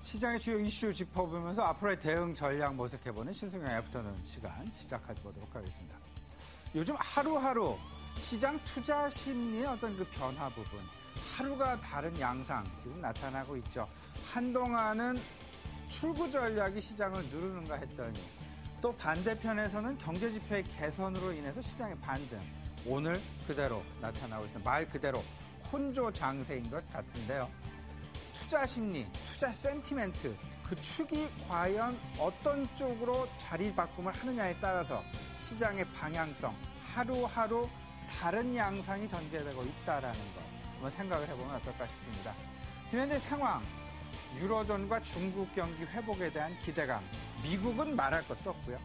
시장의 주요 이슈 짚어보면서 앞으로의 대응 전략 모색해보는 신승용 애프터눈 시간 시작해보도록 하겠습니다. 요즘 하루하루 시장 투자 심리의 어떤 그 변화 부분, 하루가 다른 양상 지금 나타나고 있죠. 한동안은 출구 전략이 시장을 누르는가 했더니 또 반대편에서는 경제지표의 개선으로 인해서 시장의 반등, 오늘 그대로 나타나고 있습니다. 말 그대로 혼조 장세인 것 같은데요. 투자 심리, 투자 센티멘트, 그 축이 과연 어떤 쪽으로 자리 바꿈을 하느냐에 따라서 시장의 방향성, 하루하루 다른 양상이 전개되고 있다라는 거 한번 생각을 해보면 어떨까 싶습니다. 지금 현재 상황, 유로존과 중국 경기 회복에 대한 기대감, 미국은 말할 것도 없고요.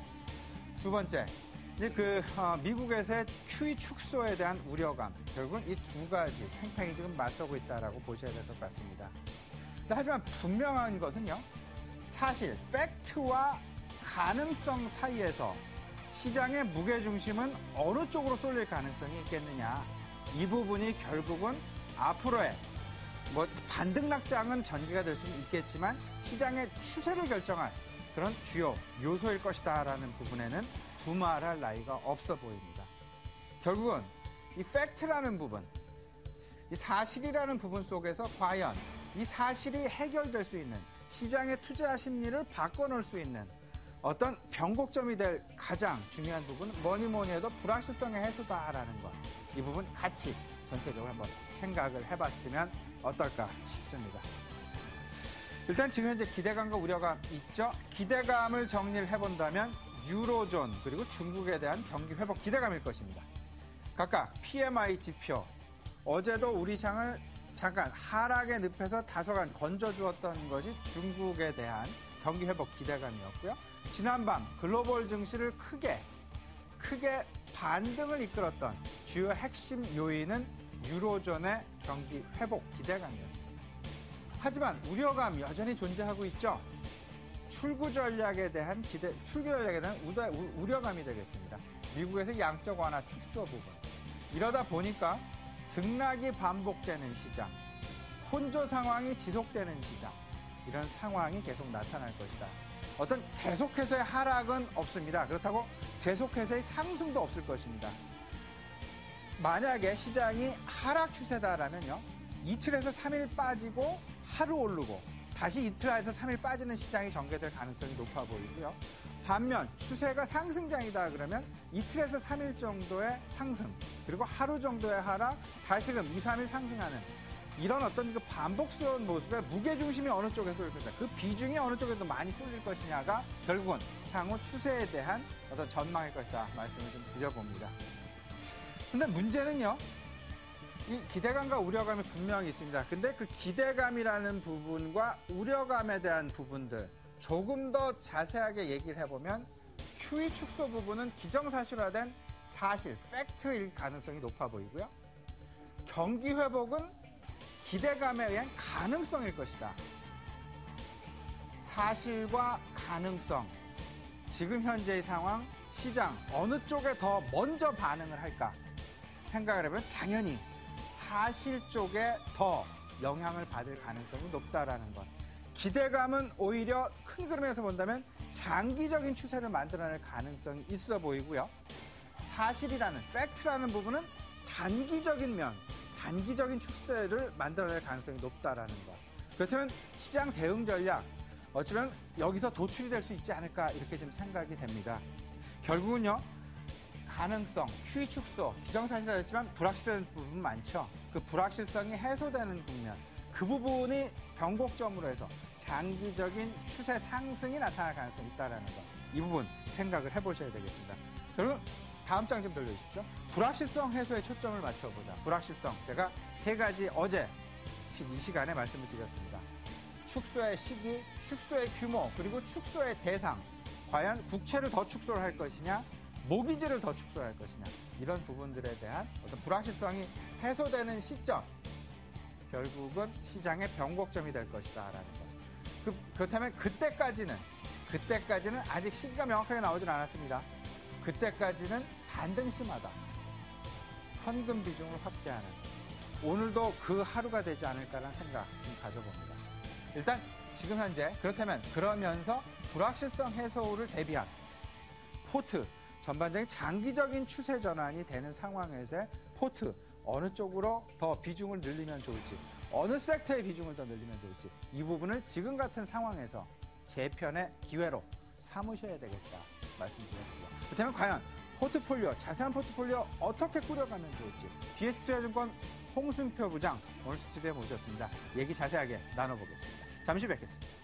두 번째, 이제 미국에서의 QE 축소에 대한 우려감, 결국은 이 두 가지 팽팽히 지금 맞서고 있다라고 보셔야 될 것 같습니다. 하지만 분명한 것은요, 사실 팩트와 가능성 사이에서 시장의 무게중심은 어느 쪽으로 쏠릴 가능성이 있겠느냐, 이 부분이 결국은 앞으로의 반등락장은 전개가 될 수는 있겠지만 시장의 추세를 결정할 그런 주요 요소일 것이다라는 부분에는 두말할 나위가 없어 보입니다. 결국은 이 팩트라는 부분, 이 사실이라는 부분 속에서 과연 이 사실이 해결될 수 있는, 시장의 투자 심리를 바꿔놓을 수 있는 어떤 변곡점이 될 가장 중요한 부분은 뭐니 해도 불확실성의 해소다라는 것. 이 부분 같이 전체적으로 한번 생각을 해봤으면 어떨까 싶습니다. 일단 지금 현재 기대감과 우려가 있죠. 기대감을 정리를 해본다면 유로존 그리고 중국에 대한 경기 회복 기대감일 것입니다. 각각 PMI 지표, 어제도 우리 시장을 잠깐 하락의 늪에서 다소간 건져주었던 것이 중국에 대한 경기 회복 기대감이었고요. 지난밤 글로벌 증시를 크게 반등을 이끌었던 주요 핵심 요인은 유로존의 경기 회복 기대감이었습니다. 하지만 우려감 여전히 존재하고 있죠. 출구 전략에 대한 우려감이 되겠습니다. 미국에서 양적 완화 축소 부분. 이러다 보니까 등락이 반복되는 시장, 혼조 상황이 지속되는 시장, 이런 상황이 계속 나타날 것이다. 어떤 계속해서의 하락은 없습니다. 그렇다고 계속해서의 상승도 없을 것입니다. 만약에 시장이 하락 추세다라면요, 이틀에서 3일 빠지고 하루 오르고 다시 이틀에서 3일 빠지는 시장이 전개될 가능성이 높아 보이고요. 반면 추세가 상승장이다 그러면 이틀에서 3일 정도의 상승, 그리고 하루 정도의 하락, 다시금 2, 3일 상승하는 이런 어떤 그 반복스러운 모습에 무게중심이 어느 쪽에 쏠릴 것이냐, 그 비중이 어느 쪽에 더 많이 쏠릴 것이냐가 결국은 향후 추세에 대한 어떤 전망일 것이다 말씀을 좀 드려봅니다. 근데 문제는요, 이 기대감과 우려감이 분명히 있습니다. 근데 그 기대감이라는 부분과 우려감에 대한 부분들 조금 더 자세하게 얘기를 해보면 QE 축소 부분은 기정사실화된 사실, 팩트일 가능성이 높아 보이고요. 경기 회복은 기대감에 의한 가능성일 것이다. 사실과 가능성, 지금 현재의 상황, 시장 어느 쪽에 더 먼저 반응을 할까 생각을 해보면 당연히 사실 쪽에 더 영향을 받을 가능성이 높다라는 것. 기대감은 오히려 큰 그림에서 본다면 장기적인 추세를 만들어낼 가능성이 있어 보이고요. 사실이라는 팩트라는 부분은 단기적인 추세를 만들어낼 가능성이 높다라는 것. 그렇다면 시장 대응 전략 어쩌면 여기서 도출이 될 수 있지 않을까 이렇게 좀 생각이 됩니다. 결국은요, 가능성, QE 축소, 기정사실화됐지만 불확실한 부분 많죠. 그 불확실성이 해소되는 국면, 그 부분이 변곡점으로 해서 장기적인 추세 상승이 나타날 가능성이 있다는 것. 이 부분 생각을 해보셔야 되겠습니다. 여러분, 다음 장 좀 돌려주십시오. 불확실성 해소에 초점을 맞춰보자. 불확실성, 제가 세 가지 어제 이 시간에 말씀을 드렸습니다. 축소의 시기, 축소의 규모, 그리고 축소의 대상. 과연 국채를 더 축소를 할 것이냐, 모기지를 더 축소를 할 것이냐, 이런 부분들에 대한 어떤 불확실성이 해소되는 시점, 결국은 시장의 변곡점이 될 것이다라는 것. 그렇다면 그때까지는 아직 시기가 명확하게 나오진 않았습니다. 그때까지는 반등 심하다. 현금 비중을 확대하는, 오늘도 그 하루가 되지 않을까라는 생각 지금 가져봅니다. 일단 지금 현재 그러면서 불확실성 해소를 대비한 포트, 전반적인 장기적인 추세 전환이 되는 상황에서의 포트, 어느 쪽으로 더 비중을 늘리면 좋을지, 어느 섹터의 비중을 더 늘리면 좋을지, 이 부분을 지금 같은 상황에서 재편의 기회로 삼으셔야 되겠다 말씀드렸고요. 그렇다면 과연 포트폴리오, 자세한 포트폴리오 어떻게 꾸려가면 좋을지, BS투자증권 홍순표 부장 오늘 스튜디오에 모셨습니다. 얘기 자세하게 나눠보겠습니다. 잠시 뵙겠습니다.